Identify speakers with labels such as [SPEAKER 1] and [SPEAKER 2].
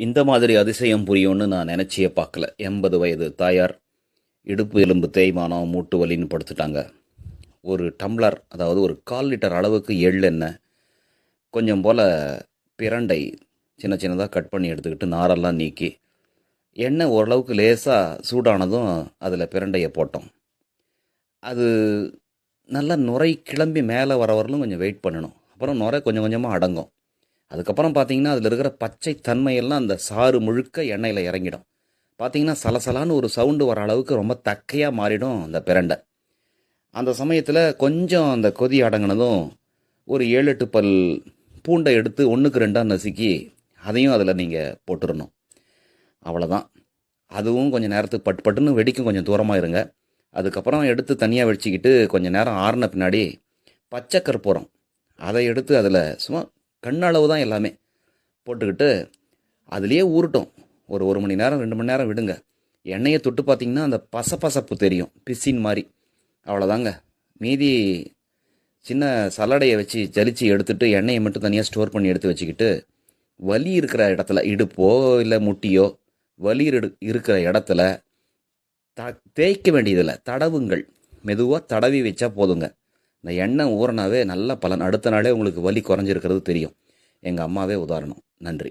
[SPEAKER 1] இந்த மாதிரி அதிசயம் புரியும்னு நான் நினச்சியே பார்க்கல. 80 வயது தாயார் இடுப்பு எலும்பு தேய்மானம், மூட்டு வலின்னு படுத்துட்டாங்க. ஒரு டம்ளர், அதாவது ஒரு 1/4 லிட்டர் அளவுக்கு எள்ளெண்ணெய், கொஞ்சம் போல் பிரண்டை சின்ன சின்னதாக கட் பண்ணி எடுத்துக்கிட்டு நாரெல்லாம் நீக்கி, எண்ணெய் ஓரளவுக்கு லேசாக சூடானதும் அதில் பிரண்டையை போட்டோம். அது நல்லா நுரை கிளம்பி மேலே வர வரலும் கொஞ்சம் வெயிட் பண்ணணும். அப்புறம் நுரை கொஞ்சம் கொஞ்சமாக அடங்கும். அதுக்கப்புறம் பார்த்தீங்கன்னா அதில் இருக்கிற பச்சை தன்மையெல்லாம் அந்த சாறு முழுக்க எண்ணெயில் இறங்கிடும். பார்த்தீங்கன்னா சலசலான்னு ஒரு சவுண்டு வர அளவுக்கு ரொம்ப தக்கையாக மாறிடும் அந்த பிரண்டை. அந்த சமயத்தில் கொஞ்சம் அந்த கொதி அடங்கினதும் ஒரு 7-8 பல் பூண்டை எடுத்து 1க்கு 2 நசுக்கி அதையும் அதில் நீங்கள் போட்டுடணும். அவ்வளோதான். அதுவும் கொஞ்சம் நேரத்துக்கு பட்டு பட்டுன்னு வெடிக்கும், கொஞ்சம் தூரமாக இருங்க. அதுக்கப்புறம் எடுத்து தனியாக வச்சுக்கிட்டு கொஞ்சம் நேரம் ஆறின பின்னாடி பச்சை கற்பூரம் அதை எடுத்து அதில் சும்மா கண்ணளவு தான் எல்லாமே போட்டுக்கிட்டு அதுலேயே ஊறட்டும். ஒரு 1 மணி நேரம் 2 மணி நேரம் விடுங்க. எண்ணெயை தொட்டு பார்த்தீங்கன்னா அந்த பசப்பசப்பு தெரியும், பிசின் மாதிரி. அவ்வளோதாங்க. மீதி சின்ன சல்லடையை வச்சு ஜலிச்சு எடுத்துட்டு எண்ணெயை மட்டும் தனியாக ஸ்டோர் பண்ணி எடுத்து வச்சுக்கிட்டு, வலி இருக்கிற இடத்துல, இடுப்போ இல்லை முட்டியோ வலி இருக்கிற இடத்துல தேய்க்க வேண்டியதில்லை, தடவுங்கள். மெதுவாக தடவி வச்சா போதுங்க. இந்த எண்ணெய் ஊறினாவே நல்ல பலன். அடுத்த நாளே உங்களுக்கு வலி குறைஞ்சிருக்கிறது தெரியும். எங்கள் அம்மாவே உதாரணம். நன்றி.